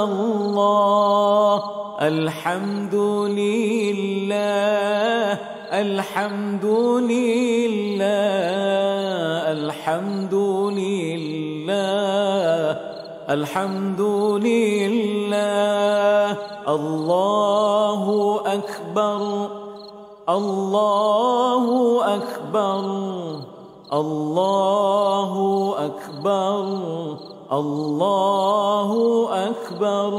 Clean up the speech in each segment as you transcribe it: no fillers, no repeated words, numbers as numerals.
الله الحمد لله الحمد لله الحمد لله الحمد لله الله أكبر الله أكبر الله أكبر الله أكبر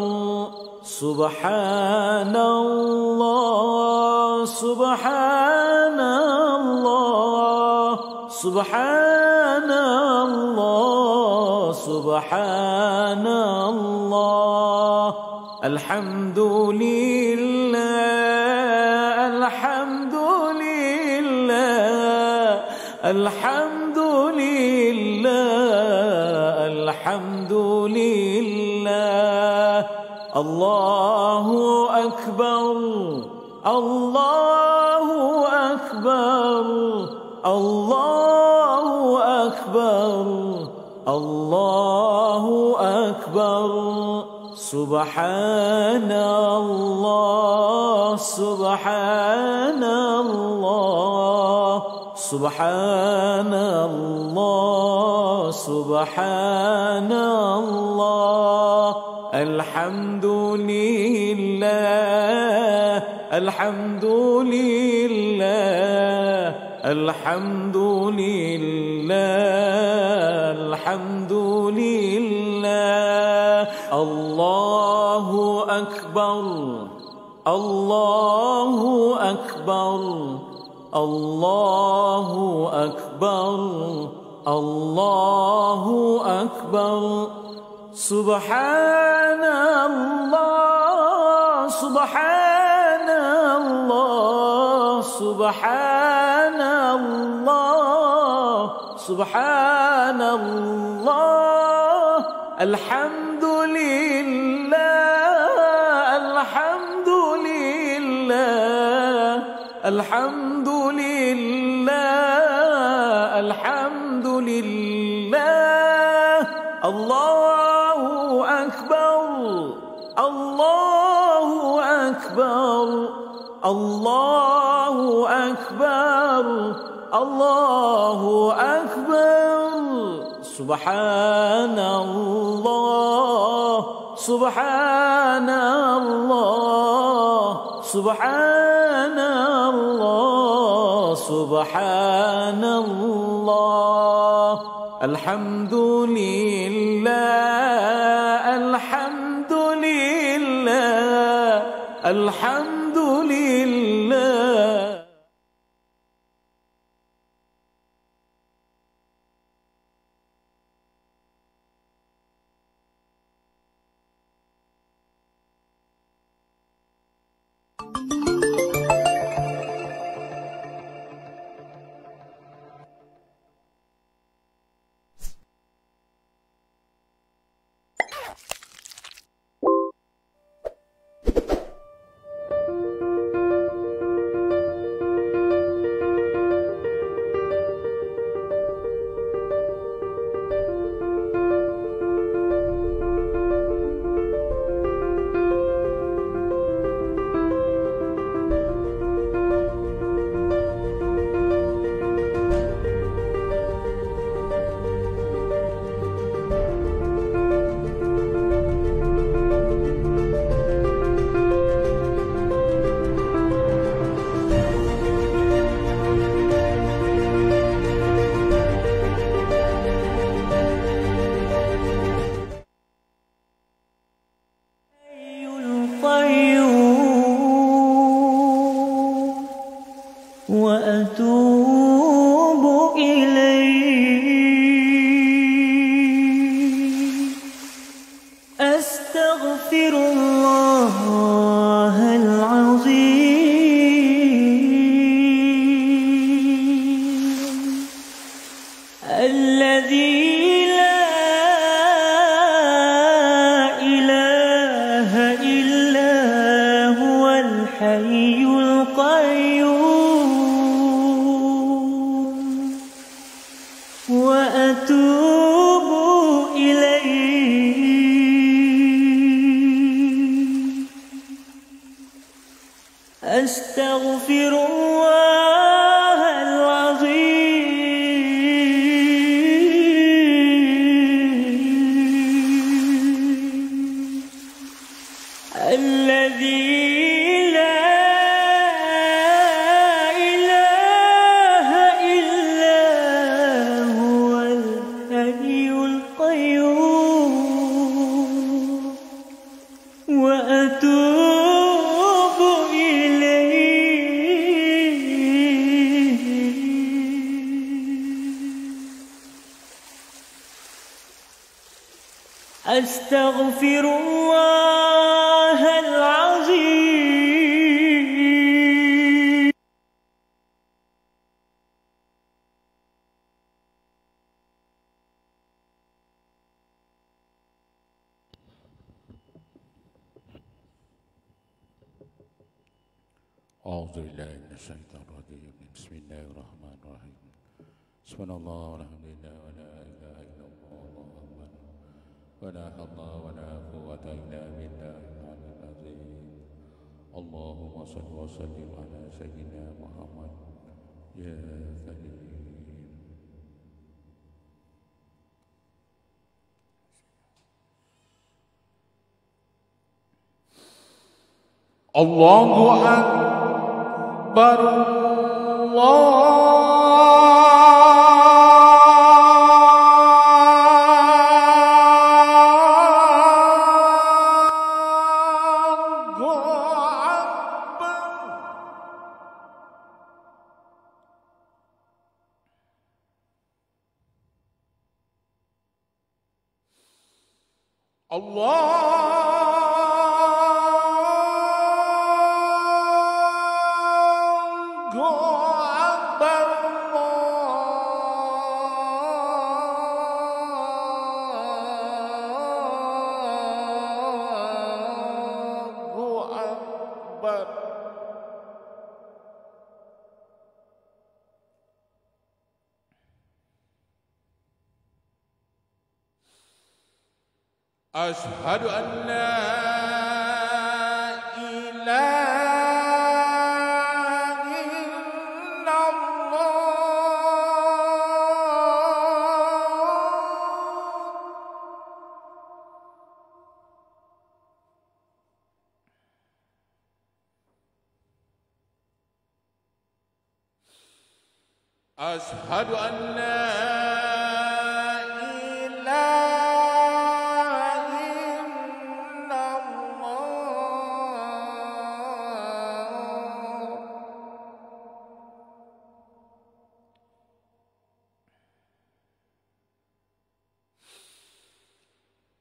سبحان الله سبحان الله سبحان الله سبحان الله الحمد لله الحمد لله الحمد لله الحمد لله الله أكبر الله أكبر الله أكبر الله أكبر سبحان الله سبحان الله سبحان الله سبحان الله الحمد لله الحمد لله الحمد لله الحمد لله الله أكبر الله أكبر الله أكبر الله أكبر سبحان الله سبحان الله سبحان الله سبحان الله الحمد لله الحمد لله الحمد لله الحمد لله الله أكبر الله أكبر الله أكبر الله أكبر سبحان الله سبحان الله سبحان الله سبحان الله الحمد لله الحمد لله الحمد لله وأتوب إليه أستغفر الله العظيم الذي لا إله إلا هو الحي القيوم وأتوب إليه أستغفر الله العظيم الذي لا إله إلا هو الحي القيوم وأتوب إليه أستغفر الله العظيم الذي لا إله إلا هو الحي القيوم وأتوب إليه أستغفر الله العظيم الذي لا إله إلا هو الحي القيوم وأتوب إليه أستغفر الله العظيم الذي لا إله إلا هو الحي القيوم أستغفر الله العظيم. أعوذ بالله من الشيطان الرجيم. بسم الله الرحمن الرحيم. سبحان الله والحمد لله ولا إله إلا الله والله أكبر ولا حول ولا قوة إلا بالله العلي العظيم. اللهم صل وسلم على سيدنا محمد يا كريم. الله أكبر أشهد أن لا إله إلا الله. أشهد أن لا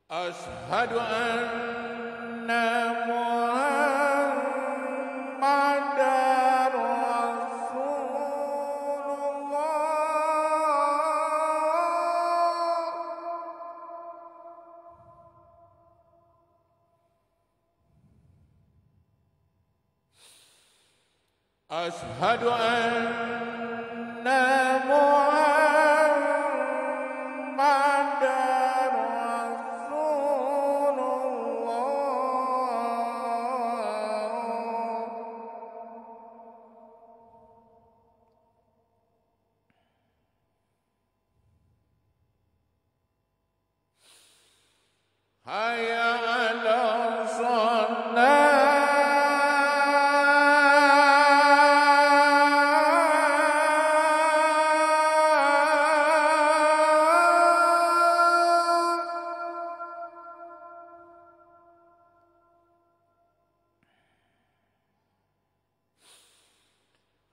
أشهد أن محمدًا رسول الله. أشهد أن محمدًا hayya 'ala shalah.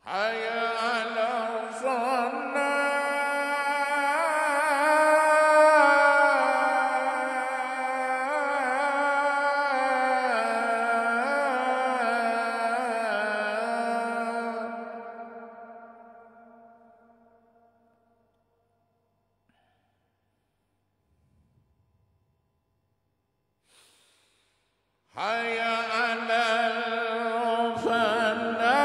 Hayya 'ala hayya 'alal falah.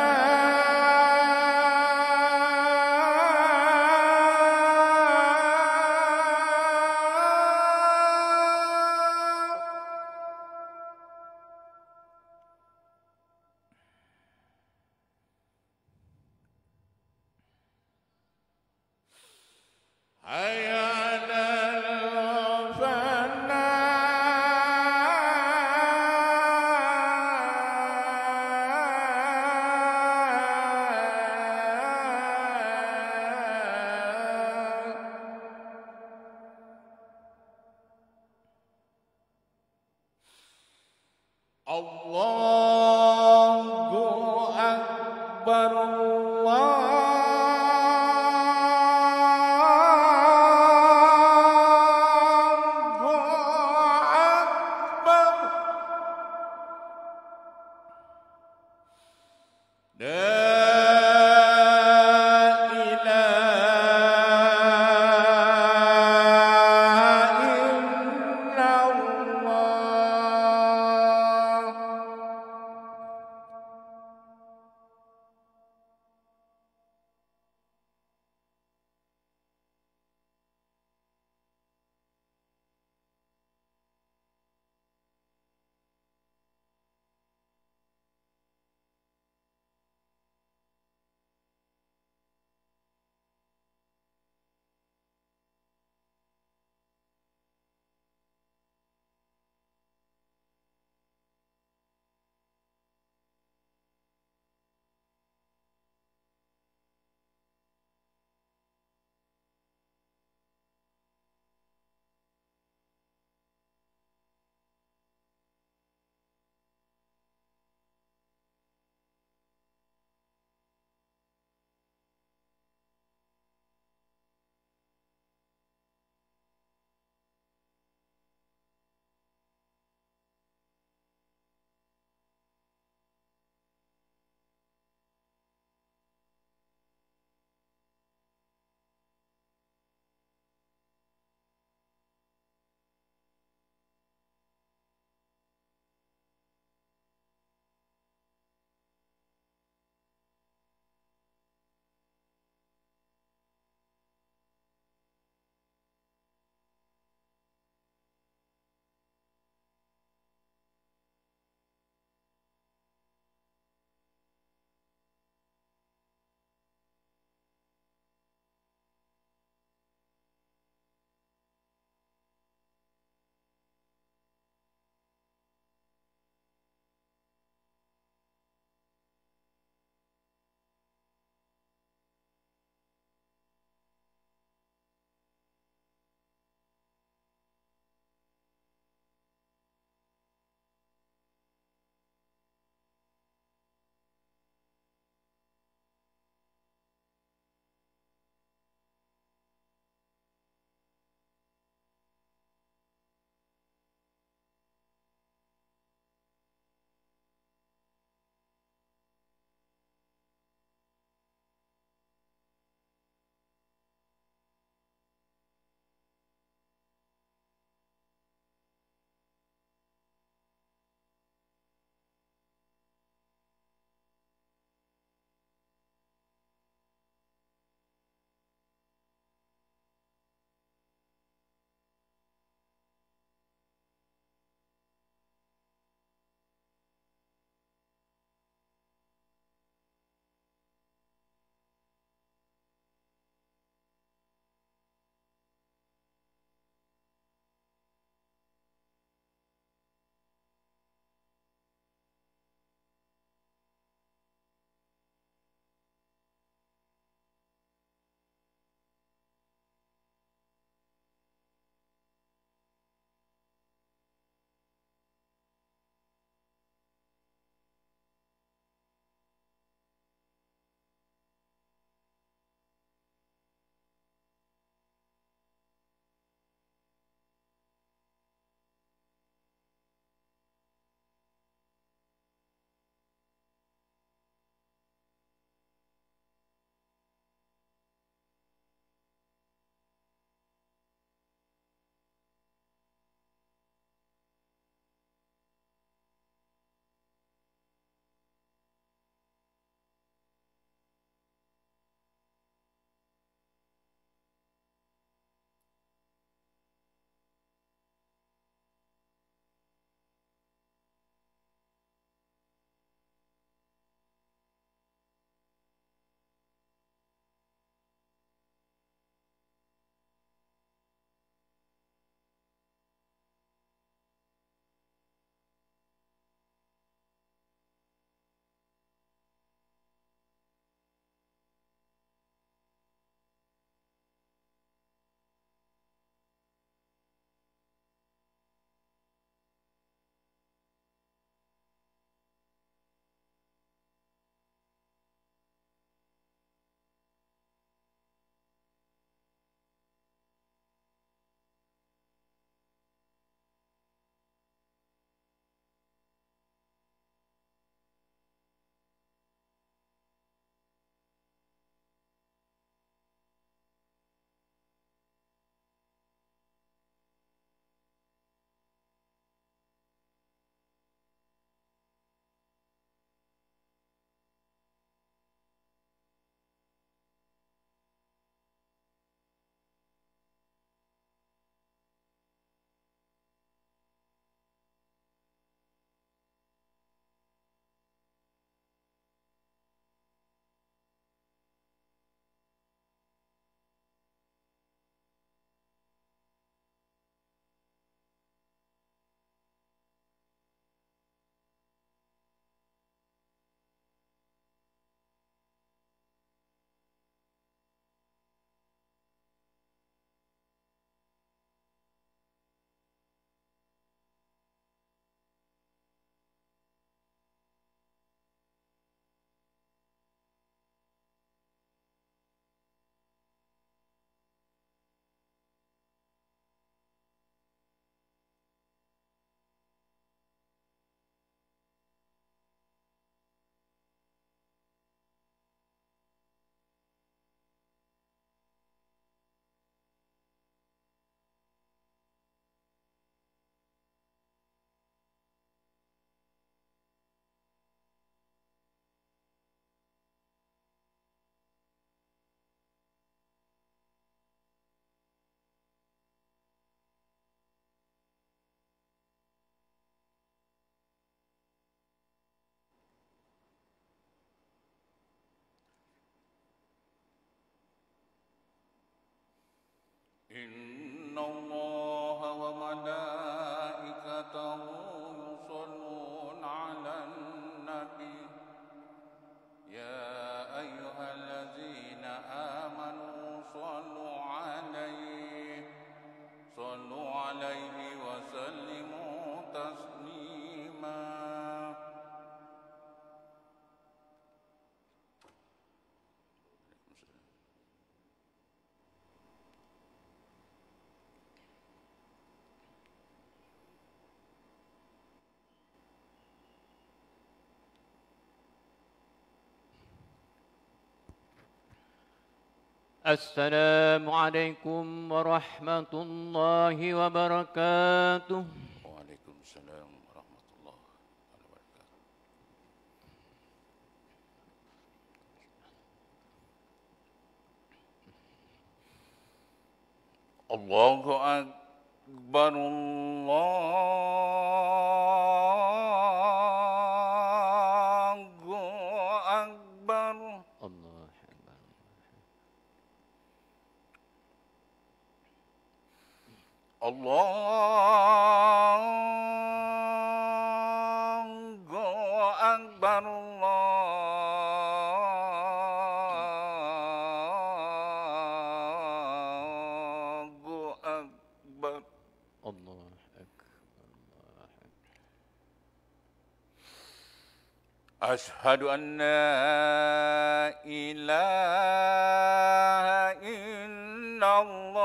Hayya 'alal Allahu Akbar. Allahu إن الله وملائكته يصلون على النبي يا أيها الذين آمنوا صلوا عليه وسلموا تسليما. السلام عليكم ورحمة الله وبركاته. Waalaikumsalam warahmatullahi wabarakatuh. Allahu Akbar, Allahu Akbar. الله أكبر. Allahu Akbar, Allahu Akbar. الله أكبر. الله أكبر. أشهد أن لا إله إلا الله.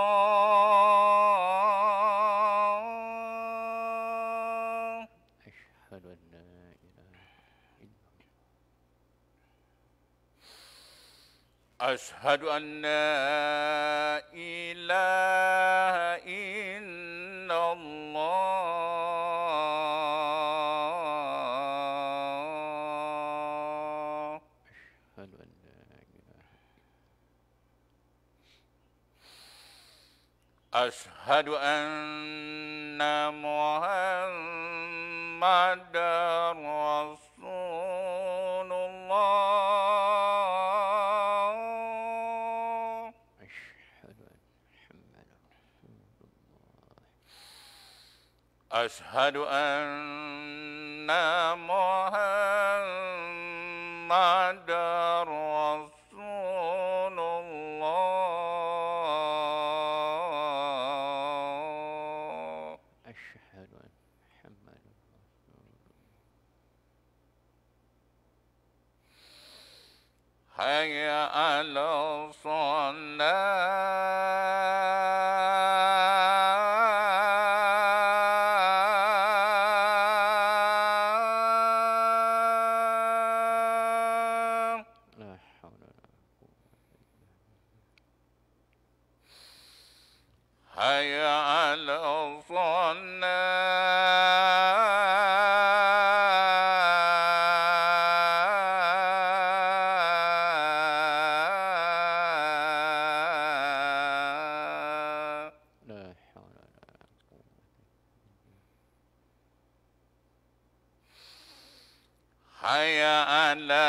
أشهد أن لا إله إلا الله. أشهد أن لا إله إلا الله. أشهد أن لا إله. أشهد أن محمدا رسول الله. أشهد أن محمدا رسول الله. أشهد أن محمدا رسول الله. أشهد أن محمدا رسول الله. حي على الصلاة. لا حول ولا قوة إلا حي على الصلاة. لا حول ولا قوة. حي على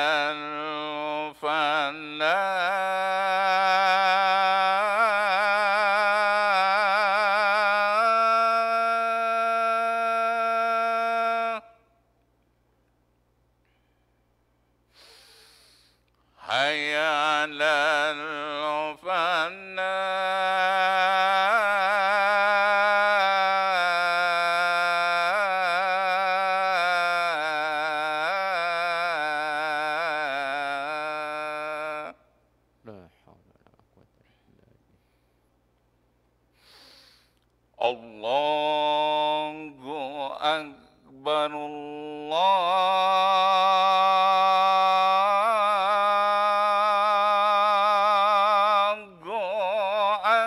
الفلاح. حي على الفلاح. لا حول ولا قوة إلا بالله. الله أكبر، الله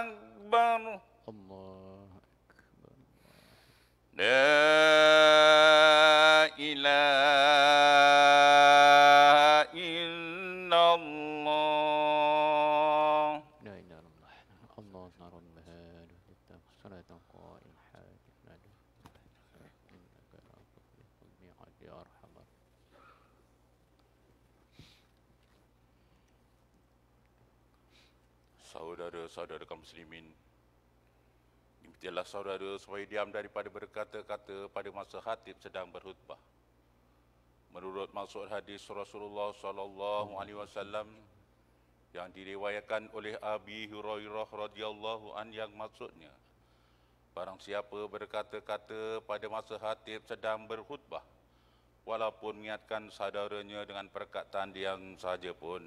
أكبر. الله أكبر. لا إله إلا الله. لا إله إلا الله. الله نار البهار صلاة قائم حاجة نادي إنك لا تخلف الميعاد يا أرحم Saudara-saudara kaum muslimin Ialah saudara supaya diam daripada berkata-kata pada masa khatib sedang berkhutbah. Menurut maksud hadis Rasulullah sallallahu alaihi wasallam yang diriwayatkan oleh Abi Hurairah radhiyallahu an, yang maksudnya, barang siapa berkata-kata pada masa khatib sedang berkhutbah walaupun mengingatkan saudaranya dengan perkataan diam saja pun,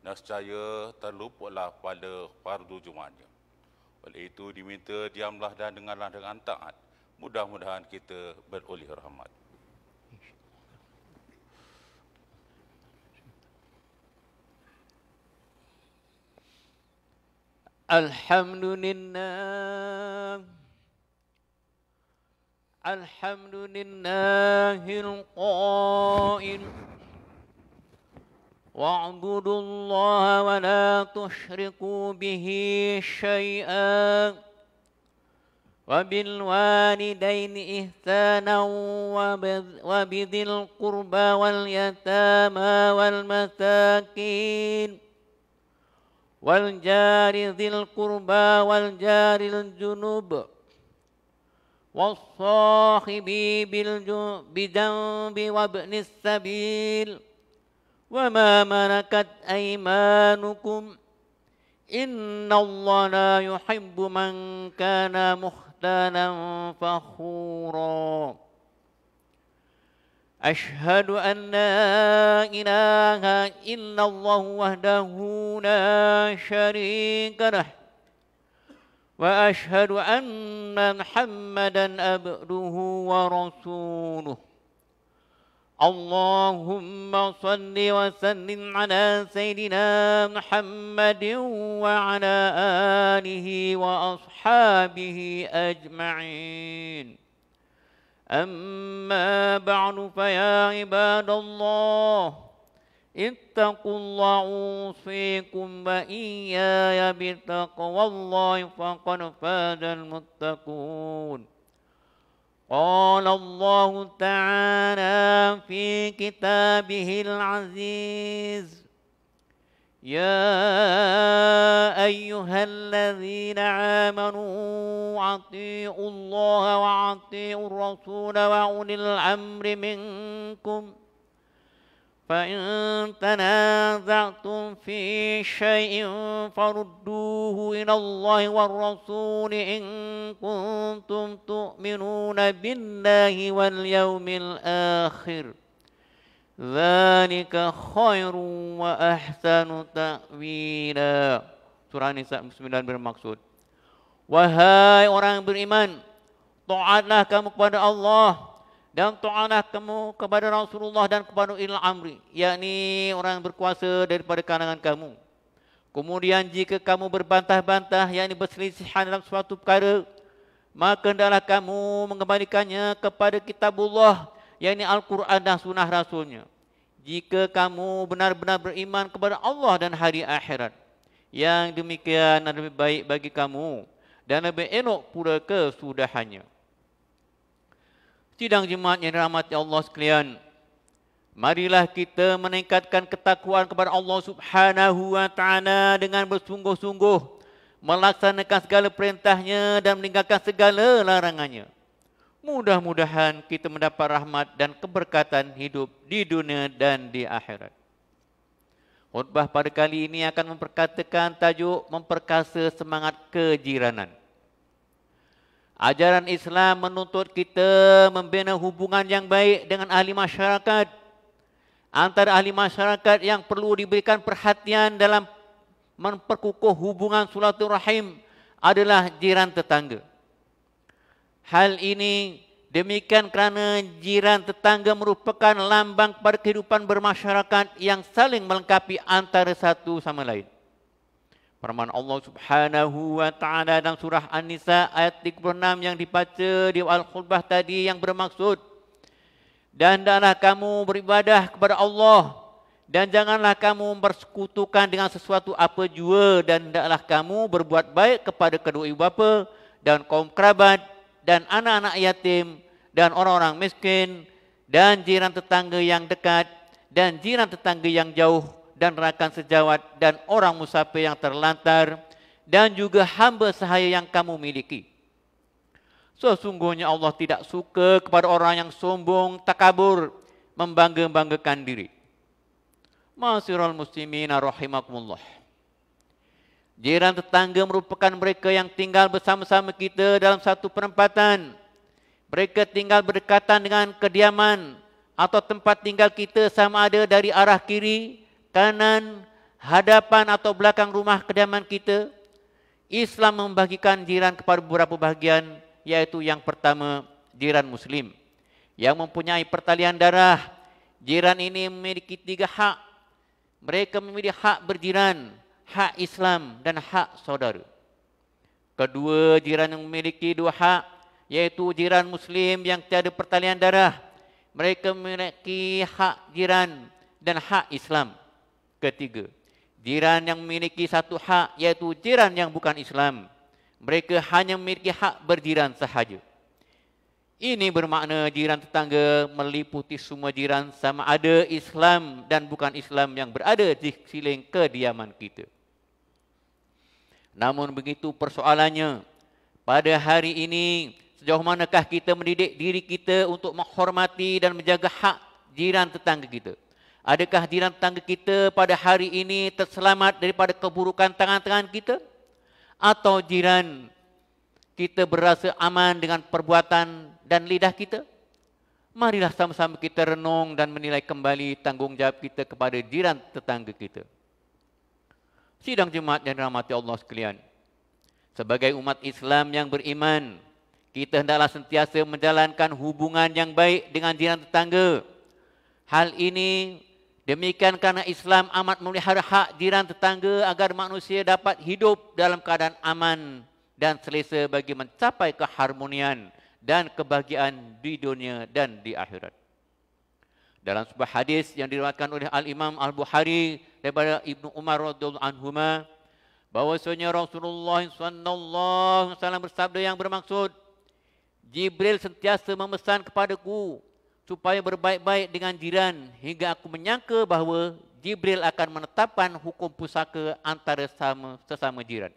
nescaya terluputlah pada fardu Jumaatnya. Oleh itu diminta diamlah dan dengarlah dengan taat. Mudah-mudahan kita beroleh rahmat. Alhamdulillah, alhamdulillahil qail, wa'budu Allah wa la tusyriku bihi syai'an, wa bil walidaini ihsanan wa bidhil qurba wal yatama wal masakin wal jari dzil qurba wal jaril junub was sahibi bil bijanbi wa ibnis sabil wa ma malakat aymanukum innallaha la yuhibbu man kana mukhtalan fakhura. Ashhadu an la ilaha illallah wahdahu la syarika lah wa ashhadu anna Muhammadan abduhu wa rasuluh. Allahumma salli wa sallim ala sayyidina Muhammadin wa ala alihi wa ashabihi ajma'in. أما بعد فيا عباد الله اتقوا الله أوصيكم وإياي بتقوى الله فقد فاز المتقون. قال الله تعالى في كتابه العزيز يا أيها الذين آمنوا أطيعوا الله وأطيعوا الرسول وأولي الأمر منكم فإن تنازعتم في شيء فردوه إلى الله والرسول إن كنتم تؤمنون بالله واليوم الآخر Dzalika khairu wa ahsanu ta'wila. Surah Nisa 9 bermaksud, wahai orang beriman, taatlah kamu kepada Allah dan taatlah kamu kepada Rasulullah dan kepada ulil amri, yakni orang berkuasa daripada kalangan kamu. Kemudian jika kamu berbantah-bantah, yakni berselisihan dalam suatu perkara, maka hendaklah kamu mengembalikannya kepada kitabullah, yakni Al-Quran dan sunnah Rasulnya. Jika kamu benar-benar beriman kepada Allah dan hari akhirat, yang demikian lebih baik bagi kamu dan lebih elok pula kesudahannya. Sidang jemaat yang dirahmati Allah sekalian, marilah kita meningkatkan ketakwaan kepada Allah Subhanahu wa taala dengan bersungguh-sungguh melaksanakan segala perintahnya dan meninggalkan segala larangannya. Mudah-mudahan kita mendapat rahmat dan keberkatan hidup di dunia dan di akhirat. Khutbah pada kali ini akan memperkatakan tajuk memperkasa semangat kejiranan. Ajaran Islam menuntut kita membina hubungan yang baik dengan ahli masyarakat. Antara ahli masyarakat yang perlu diberikan perhatian dalam memperkukuh hubungan silaturahim adalah jiran tetangga. Hal ini demikian kerana jiran tetangga merupakan lambang kepada kehidupan bermasyarakat yang saling melengkapi antara satu sama lain. Firman Allah Subhanahu wa taala dalam surah An-Nisa ayat 36 yang dibaca di awal khutbah tadi yang bermaksud, dan hendaklah kamu beribadah kepada Allah dan janganlah kamu bersekutukan dengan sesuatu apa jua, dan hendaklah kamu berbuat baik kepada kedua ibu bapa dan kaum kerabat dan anak-anak yatim dan orang-orang miskin dan jiran tetangga yang dekat dan jiran tetangga yang jauh dan rakan sejawat dan orang musafir yang terlantar dan juga hamba sahaya yang kamu miliki. Sesungguhnya Allah tidak suka kepada orang yang sombong, takabur, membangga-banggakan diri. Ma'asyiral muslimin rahimakumullah. Jiran tetangga merupakan mereka yang tinggal bersama-sama kita dalam satu perempatan. Mereka tinggal berdekatan dengan kediaman atau tempat tinggal kita sama ada dari arah kiri, kanan, hadapan atau belakang rumah kediaman kita. Islam membagikan jiran kepada beberapa bahagian, yaitu yang pertama, jiran muslim yang mempunyai pertalian darah. Jiran ini memiliki 3 hak. Mereka memiliki hak berjiran, hak Islam dan hak saudara. Kedua, jiran yang memiliki 2 hak, yaitu jiran muslim yang tiada pertalian darah. Mereka memiliki hak jiran dan hak Islam. Ketiga, jiran yang memiliki 1 hak, yaitu jiran yang bukan Islam. Mereka hanya memiliki hak berjiran sahaja. Ini bermakna jiran tetangga meliputi semua jiran sama ada Islam dan bukan Islam yang berada di sekeliling kediaman kita. Namun begitu persoalannya, pada hari ini sejauh manakah kita mendidik diri kita untuk menghormati dan menjaga hak jiran tetangga kita? Adakah jiran tetangga kita pada hari ini terselamat daripada keburukan tangan-tangan kita? Atau jiran kita berasa aman dengan perbuatan dan lidah kita? Marilah sama-sama kita renung dan menilai kembali tanggungjawab kita kepada jiran tetangga kita. Sidang jemaat yang dirahmati Allah sekalian, sebagai umat Islam yang beriman, kita hendaklah sentiasa menjalankan hubungan yang baik dengan jiran tetangga. Hal ini demikian karena Islam amat memelihara hak jiran tetangga agar manusia dapat hidup dalam keadaan aman dan selesa bagi mencapai keharmonian dan kebahagiaan di dunia dan di akhirat. Dalam sebuah hadis yang diriwayatkan oleh Al-Imam Al-Bukhari daripada Ibnu Umar radhiyallahu anhuma, bahwasanya Rasulullah sallallahu alaihi wasallam bersabda yang bermaksud, Jibril sentiasa memesan kepadaku supaya berbaik-baik dengan jiran hingga aku menyangka bahawa Jibril akan menetapkan hukum pusaka antara sesama jiran.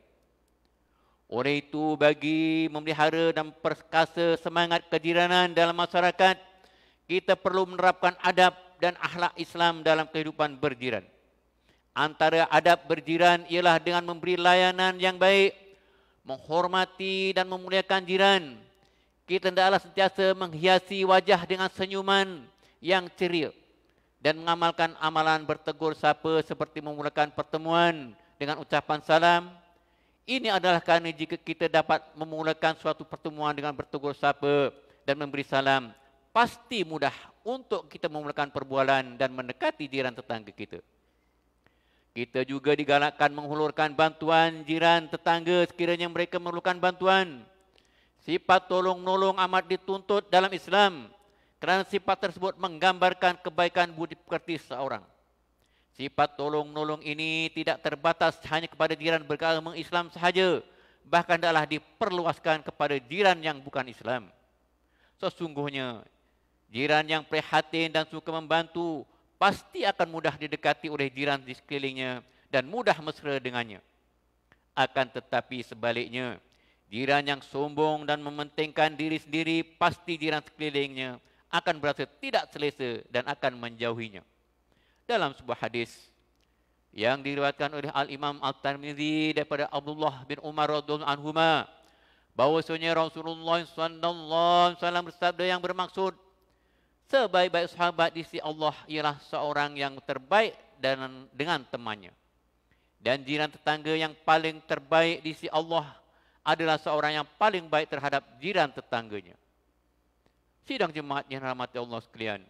Oleh itu, bagi memelihara dan perkasa semangat kejiranan dalam masyarakat, kita perlu menerapkan adab dan akhlak Islam dalam kehidupan berjiran. Antara adab berjiran ialah dengan memberi layanan yang baik, menghormati dan memuliakan jiran. Kita hendaklah sentiasa menghiasi wajah dengan senyuman yang ceria dan mengamalkan amalan bertegur sapa seperti memulakan pertemuan dengan ucapan salam. Ini adalah kerana jika kita dapat memulakan suatu pertemuan dengan bertegur sapa dan memberi salam, pasti mudah untuk kita memulakan perbualan dan mendekati jiran tetangga kita. Kita juga digalakkan menghulurkan bantuan jiran tetangga sekiranya mereka memerlukan bantuan. Sifat tolong-menolong amat dituntut dalam Islam kerana sifat tersebut menggambarkan kebaikan budi pekerti seorang. Sifat tolong-menolong ini tidak terbatas hanya kepada jiran beragama Islam sahaja, bahkan hendaklah diperluaskan kepada jiran yang bukan Islam. Sesungguhnya, jiran yang prihatin dan suka membantu pasti akan mudah didekati oleh jiran di sekelilingnya dan mudah mesra dengannya. Akan tetapi sebaliknya, jiran yang sombong dan mementingkan diri sendiri, pasti jiran sekelilingnya akan berasa tidak selesa dan akan menjauhinya. Dalam sebuah hadis yang diriwayatkan oleh Al-Imam At-Tirmidzi daripada Abdullah bin Umar radhiyallahu anhuma, bahwasanya Rasulullah sallallahu alaihi wasallam bersabda yang bermaksud, sebaik-baik sahabat di sisi Allah ialah seorang yang terbaik dengan temannya. Dan jiran tetangga yang paling terbaik di sisi Allah adalah seorang yang paling baik terhadap jiran tetangganya. Sidang jemaat yang dirahmati Allah sekalian,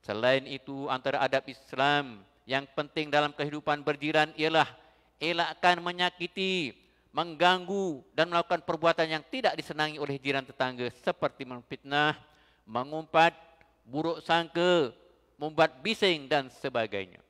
selain itu, antara adab Islam yang penting dalam kehidupan berjiran ialah elakkan menyakiti, mengganggu dan melakukan perbuatan yang tidak disenangi oleh jiran tetangga seperti memfitnah, mengumpat, buruk sangka, membuat bising dan sebagainya.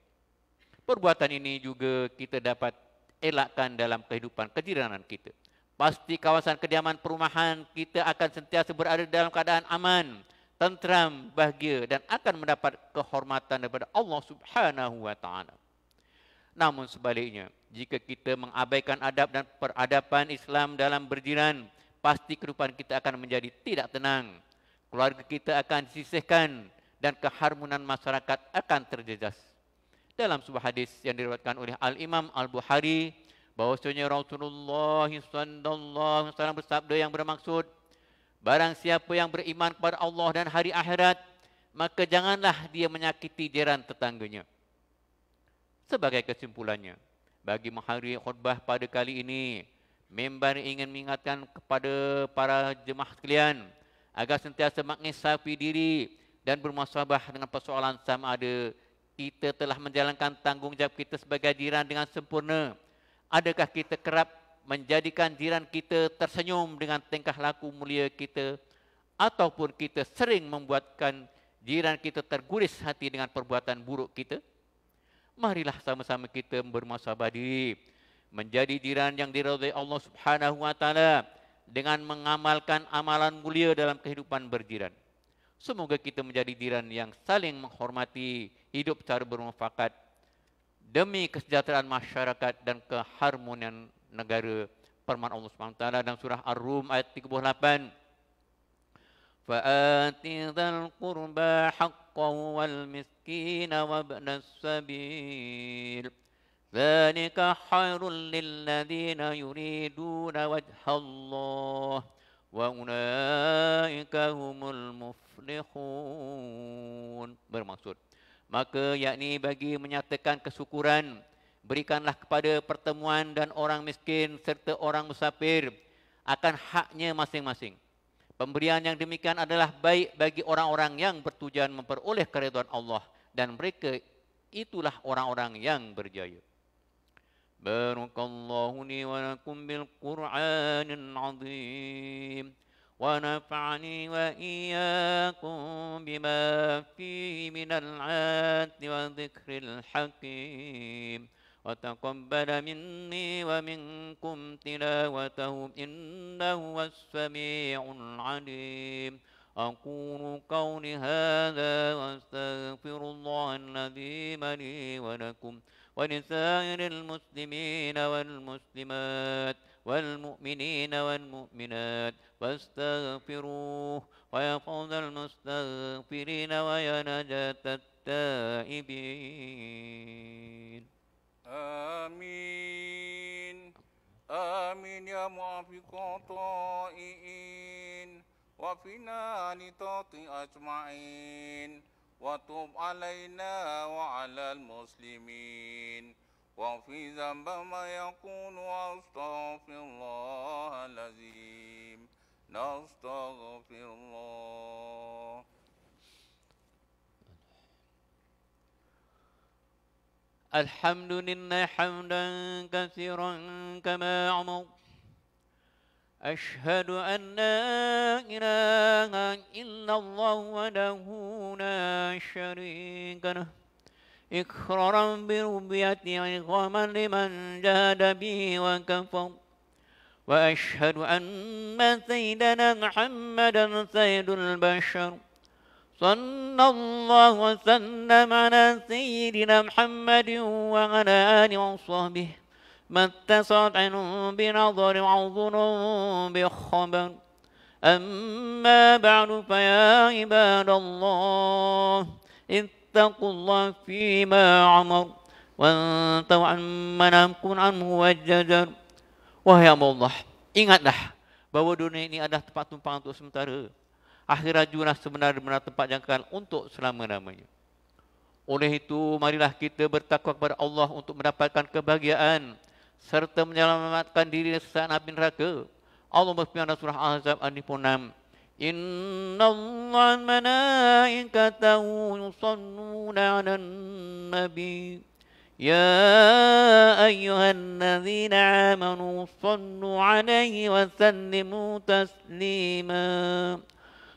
Perbuatan ini juga kita dapat elakkan dalam kehidupan kejiranan kita. Pasti kawasan kediaman perumahan kita akan sentiasa berada dalam keadaan aman, tentram, bahagia dan akan mendapat kehormatan daripada Allah Subhanahu wa taala. Namun sebaliknya, jika kita mengabaikan adab dan peradaban Islam dalam berjiran, pasti kehidupan kita akan menjadi tidak tenang. Keluarga kita akan disisihkan dan keharmonian masyarakat akan terjejas. Dalam sebuah hadis yang diriwayatkan oleh Al-Imam Al-Bukhari, bahwasanya Rasulullah SAW bersabda yang bermaksud, barang siapa yang beriman kepada Allah dan hari akhirat, maka janganlah dia menyakiti jiran tetangganya. Sebagai kesimpulannya, bagi menghadiri khutbah pada kali ini, member ingin mengingatkan kepada para jemaah sekalian agar sentiasa menginsafkan diri dan bermuasabah dengan persoalan sama ada kita telah menjalankan tanggungjawab kita sebagai jiran dengan sempurna. Adakah kita kerap menjadikan jiran kita tersenyum dengan tingkah laku mulia kita, ataupun kita sering membuatkan jiran kita terguris hati dengan perbuatan buruk kita? Marilah sama-sama kita bermuasabah diri, menjadi jiran yang diridhai Allah Subhanahu wa taala dengan mengamalkan amalan mulia dalam kehidupan berjiran. Semoga kita menjadi jiran yang saling menghormati, hidup secara bermanfaat demi kesejahteraan masyarakat dan keharmonian negara. Firman Allah Subhanahu wa taala dalam surah Ar-Rum ayat 38. Fa'ati dzal qurba haqqahu wal miskina wa ibnas sabil. Dzalika khairul lil ladzina yuriduna wajhallah wa ulaika humul muflihun. Bermaksud, maka yakni bagi menyatakan kesyukuran, berikanlah kepada pertemuan dan orang miskin serta orang musafir akan haknya masing-masing. Pemberian yang demikian adalah baik bagi orang-orang yang bertujuan memperoleh keridhaan Allah, dan mereka itulah orang-orang yang berjaya. Barakallahu li wa lakum bil Qur'anil azim wa nafa'ani wa iyyakum bima fihi minal ayati wa dzikril hakim wa taqabbala minni wa minkum tilawatahu innahu was-sami'ul 'alim. أقول قولي هذا وأستغفر الله العظيم لي ولكم ولسائر المسلمين والمسلمات والمؤمنين والمؤمنات واستغفروه ويا فوز المستغفرين ويا نجاة التائبين. آمين آمين يا موافق الطائعين وفينا لطاعة أجمعين وتب علينا وعلى المسلمين وفي ذنب ما يكون واستغفر الله العظيم نستغفر الله. الحمد لله حمدا كثيرا كما أمر. أشهد أن لا إله إلا الله وحده لا شريك له إقرارا بربوبيته عظاما لمن جاهد به وكفر. وأشهد أن سيدنا محمدا سيد البشر صلى الله وسلم على سيدنا محمد وعلى آله وصحبه ما اتصلت عنهم بنظر وعذر بخبر. أما بعد فيا عباد الله اتقوا الله فيما عمر وانتوا عما نهاكم عنه والزجر. Wahai Allah, ingatlah bahawa dunia ini adalah tempat tumpangan untuk sementara. Akhirat juga sebenar-benar tempat yang kekal untuk selama-lamanya. Oleh itu, marilah kita bertakwa kepada Allah untuk mendapatkan kebahagiaan serta menyelamatkan diri dari siksa api neraka. Allah berfirman dalam surah Al-Ahzab ayat 6. Innallaha wa malaikatahu yusalluna 'alan nabi ya ayyuhalladzina amanu sallu 'alaihi wa sallimu taslima.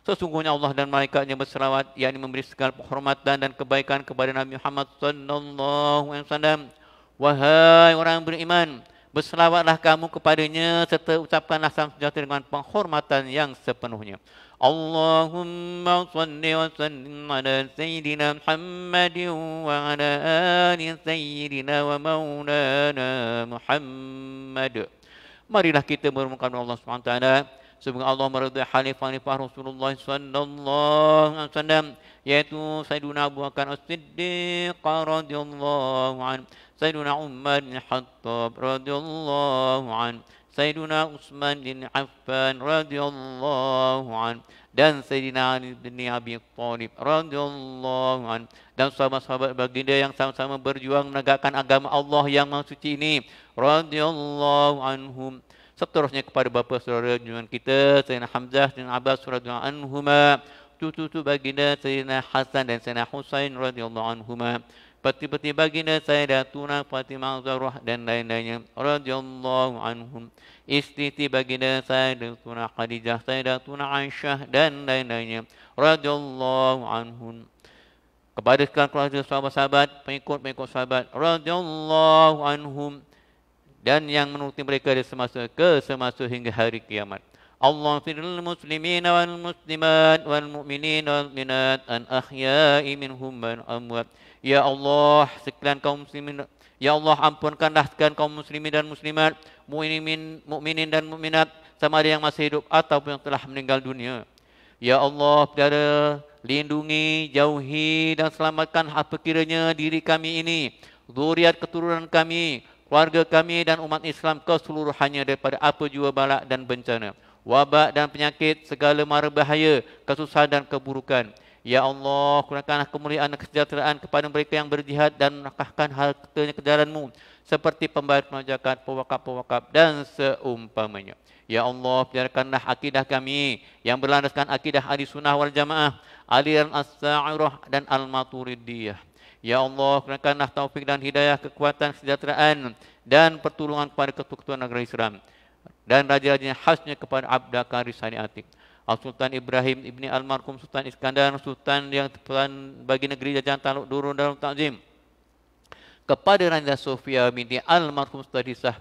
Sesungguhnya Allah dan malaikatnya berselawat, yakni memberi segala penghormatan dan kebaikan kepada Nabi Muhammad sallallahu alaihi wasallam. Wahai orang beriman, berselawatlah kamu kepadanya serta ucapkanlah salam sejahtera dengan penghormatan yang sepenuhnya. Allahumma salli wa sallim ala sayyidina Muhammadin wa ala ali sayyidina wa maulana Muhammad. Marilah kita bermohon kepada Allah SWT Semoga Allah meridai khalifah Rasulullah sallallahu alaihi wasallam, yaitu Sayyidina Abu Bakar As-Siddiq radhiyallahu anhu, Sayyidina Umar bin Khattab radhiyallahu anhu, Sayyidina Utsman bin Affan radhiyallahu anhu, dan Sayyidina Ali bin Abi Thalib radhiyallahu anhu, dan sahabat-sahabat baginda yang sama-sama berjuang menegakkan agama Allah yang maha suci ini radhiyallahu anhum. Seterusnya kepada bapa saudara junjungan kita Sayyidina Hamzah dan Abbas radhiyallahu anhuma, cucu baginda Sayyidina Hasan dan Sayyidina Husain radhiyallahu anhuma, peti-peti baginda Sayyidatuna Fatimah Zahrah dan lain-lainnya radhiyallahu anhum, istri baginda Sayyidatuna Khadijah, Sayyidatuna Aisyah dan lain-lainnya radhiyallahu anhum. Kepada sekalian keluarga sahabat-sahabat, pengikut sahabat radhiyallahu anhum, dan yang menuruti mereka dari semasa ke semasa hingga hari kiamat. Allah firil muslimin wal muslimat wal mu'minin wal mu'minat an ahya'i minhum wal amwat. Ya Allah, sekalian kaum muslimin, ya Allah ampunkanlah sekalian kaum muslimin dan muslimat, mukminin dan mukminat, sama ada yang masih hidup ataupun yang telah meninggal dunia. Ya Allah, pelihara, lindungi, jauhi dan selamatkan apa kiranya diri kami ini, zuriat keturunan kami, keluarga kami dan umat Islam keseluruhannya daripada apa jua bala dan bencana, wabak dan penyakit, segala mara bahaya, kesusahan dan keburukan. Ya Allah, kurniakanlah kemuliaan dan kesejahteraan kepada mereka yang berjihad dan menakahkan hartanya ke jalan-Mu, seperti pembayar zakat, pewakaf dan seumpamanya. Ya Allah, biarkanlah akidah kami yang berlandaskan akidah ahli sunnah wal jamaah, aliran as-sa'irah dan al-maturidiyah. Ya Allah, kurniakanlah taufik dan hidayah, kekuatan, kesejahteraan dan pertolongan kepada ketua-ketua negara Islam dan raja-rajanya, khasnya kepada Abda Karis Sani Atik, Al-Sultan Ibrahim Ibni Almarhum Sultan Iskandar, Sultan yang terpuan bagi negeri jajahan Taluk Durun Darul Ta'zim, kepada Raja Sofia binti Almarhum Stadisah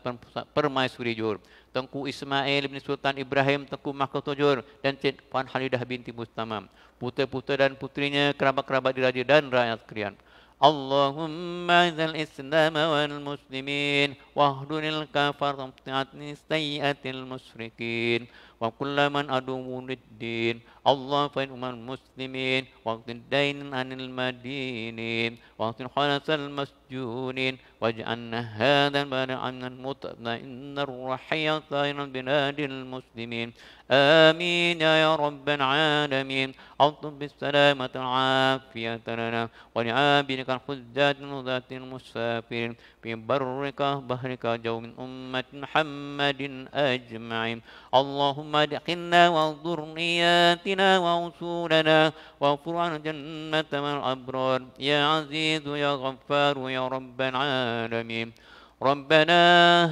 Permaisuri Johor, Tengku Ismail bin Sultan Ibrahim Tengku Mahkota Johor, dan Cik Puan Halidah binti Mustamam, putera-putera dan putrinya, kerabat-kerabat diraja dan rakyat sekalian. Allahumma izal Islam wal muslimin wahdunil kafar tamti'atni sayyatil musyrikin wa kullaman aduwwun lid-din. Allah fa'in umal muslimin waqtid dainin anil madinin waqtid khalasal masjunin waj'anna hadal bara'an mutma'innar rahiyata inal binadil muslimin. Amin ya rabbal alamin. Altub bis salamati al-afiyata lana wa li'abidika al-hujjat nudatil musafirin fi barrika bahrika jawmin ummatin Muhammadin ajma'in. Allahumma adkhilna wa dhurriyyatina wa usulana wa qur'an jannata wal abrar ya azizu ya ghaffaru ya rabbal alamin. ربنا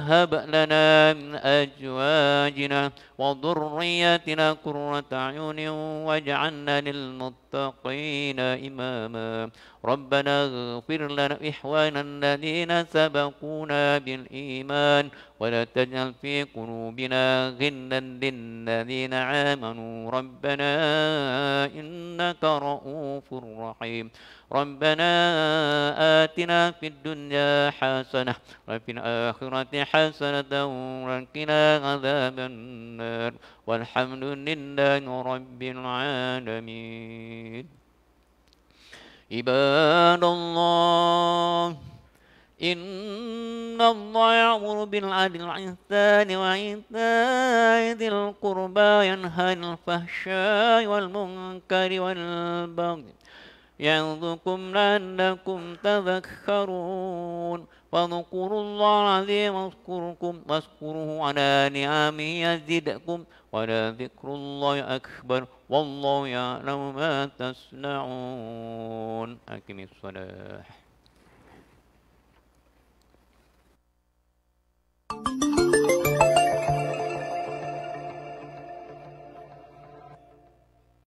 هب لنا من أزواجنا وذرياتنا قرة أعين واجعلنا للمتقين إماما. ربنا اغفر لنا إخواننا الذين سبقونا بالإيمان ولا تجعل في قلوبنا غلا للذين آمنوا ربنا إنك رؤوف رحيم. ربنا آتنا في الدنيا حسنة وفي الآخرة حسنة وقنا عذاب النار والحمد لله رب العالمين. عباد الله، إن الله يأمر بالعدل والإحسان وإيتاء ذي القربى وينهى عن الفحشاء والمنكر والبغي يعظكم لعلكم تذكرون. فاذكروا الله العظيم واذكروه على نعمه يزدكم ولذكر الله أكبر والله يعلم ما تصنعون. أقم الصلاة.